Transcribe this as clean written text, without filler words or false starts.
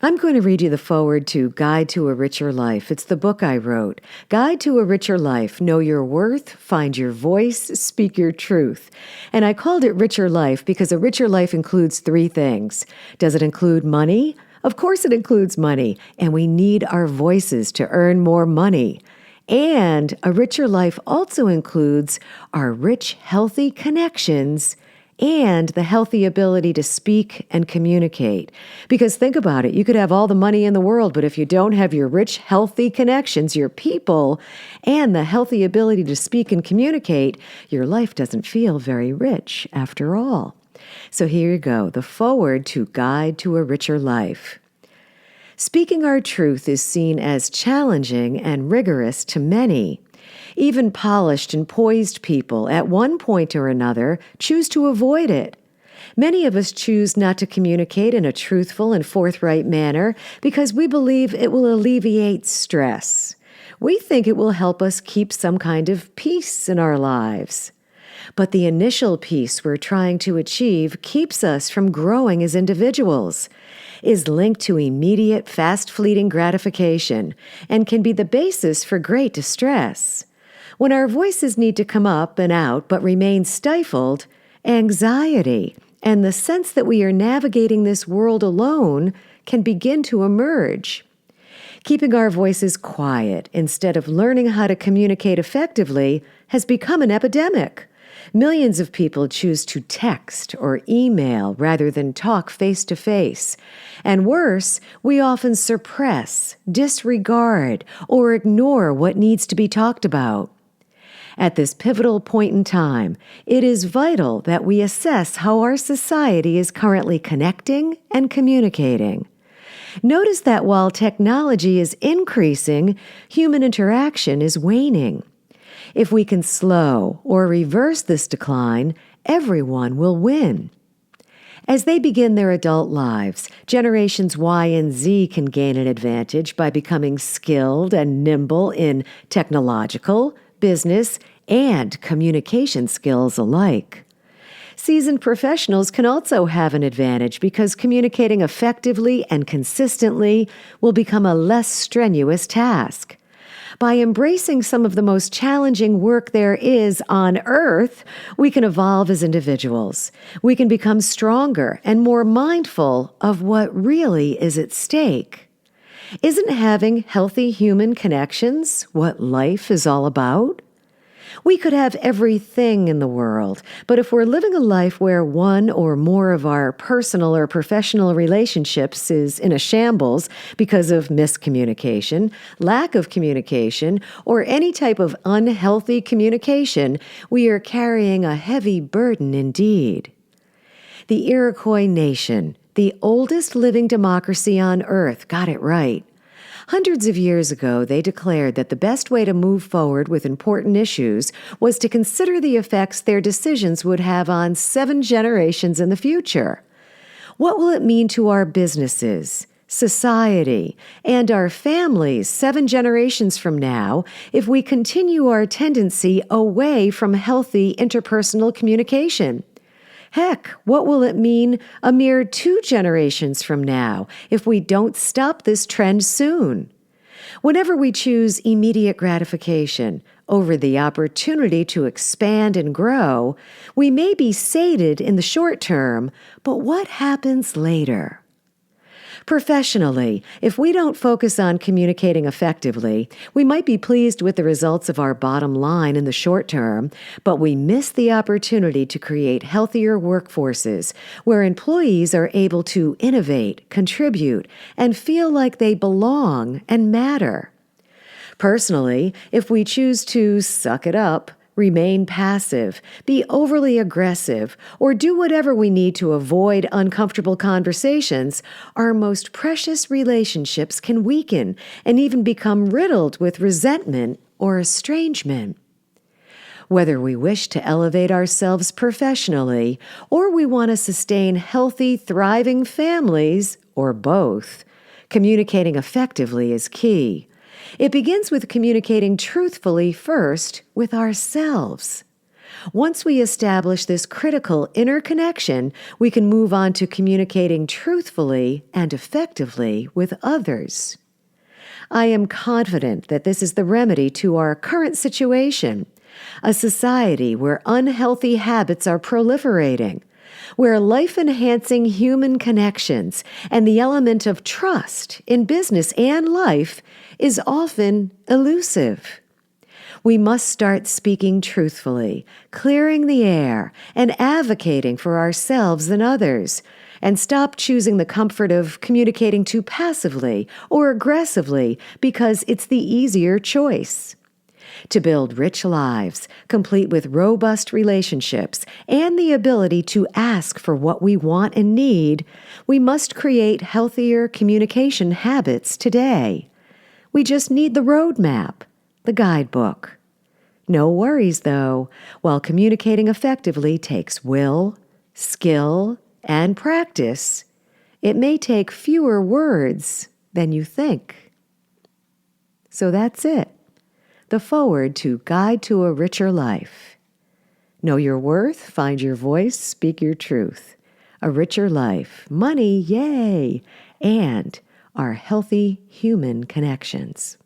I'm going to read you the foreword to Guide to a Richer Life. It's the book I wrote. Guide to a Richer Life. Know your worth, find your voice, speak your truth. And I called it Richer Life because a richer life includes three things. Does it include money? Of course it includes money, and we need our voices to earn more money. And a richer life also includes our rich, healthy connections and the healthy ability to speak and communicate. Because think about it, you could have all the money in the world, but if you don't have your rich, healthy connections, your people, and the healthy ability to speak and communicate, your life doesn't feel very rich after all. So here you go, the foreword to Guide to a Richer Life. Speaking our truth is seen as challenging and rigorous to many. Even polished and poised people, at one point or another, choose to avoid it. Many of us choose not to communicate in a truthful and forthright manner because we believe it will alleviate stress. We think it will help us keep some kind of peace in our lives. But the initial peace we're trying to achieve keeps us from growing as individuals, is linked to immediate, fast-fleeting gratification, and can be the basis for great distress. When our voices need to come up and out but remain stifled, anxiety and the sense that we are navigating this world alone can begin to emerge. Keeping our voices quiet instead of learning how to communicate effectively has become an epidemic. Millions of people choose to text or email rather than talk face-to-face. And worse, we often suppress, disregard, or ignore what needs to be talked about. At this pivotal point in time, it is vital that we assess how our society is currently connecting and communicating. Notice that while technology is increasing, human interaction is waning. If we can slow or reverse this decline, everyone will win. As they begin their adult lives, generations Y and Z can gain an advantage by becoming skilled and nimble in technological, business, and communication skills alike. Seasoned professionals can also have an advantage because communicating effectively and consistently will become a less strenuous task. By embracing some of the most challenging work there is on earth, we can evolve as individuals. We can become stronger and more mindful of what really is at stake. Isn't having healthy human connections what life is all about? We could have everything in the world, but if we're living a life where one or more of our personal or professional relationships is in a shambles because of miscommunication, lack of communication, or any type of unhealthy communication, we are carrying a heavy burden indeed. The Iroquois nation, the oldest living democracy on earth, got it right. Hundreds of years ago, they declared that the best way to move forward with important issues was to consider the effects their decisions would have on 7 generations in the future. What will it mean to our businesses, society, and our families 7 generations from now if we continue our tendency away from healthy interpersonal communication? Heck, what will it mean a mere 2 generations from now if we don't stop this trend soon? Whenever we choose immediate gratification over the opportunity to expand and grow, we may be sated in the short term, but what happens later? Professionally, if we don't focus on communicating effectively, we might be pleased with the results of our bottom line in the short term, but we miss the opportunity to create healthier workforces where employees are able to innovate, contribute, and feel like they belong and matter. Personally, if we choose to suck it up, remain passive, be overly aggressive, or do whatever we need to avoid uncomfortable conversations, our most precious relationships can weaken and even become riddled with resentment or estrangement. Whether we wish to elevate ourselves professionally or we want to sustain healthy, thriving families, or both, communicating effectively is key. It begins with communicating truthfully first with ourselves. Once we establish this critical inner connection, we can move on to communicating truthfully and effectively with others. I am confident that this is the remedy to our current situation, a society where unhealthy habits are proliferating, where life-enhancing human connections and the element of trust in business and life is often elusive. We must start speaking truthfully, clearing the air, and advocating for ourselves and others, and stop choosing the comfort of communicating too passively or aggressively because it's the easier choice. To build rich lives, complete with robust relationships, and the ability to ask for what we want and need, we must create healthier communication habits today. We just need the roadmap, the guidebook. No worries, though. While communicating effectively takes will, skill, and practice, it may take fewer words than you think. So that's it. The foreword to Guide to a Richer Life. Know your worth, find your voice, speak your truth. A richer life, money, yay, and our healthy human connections.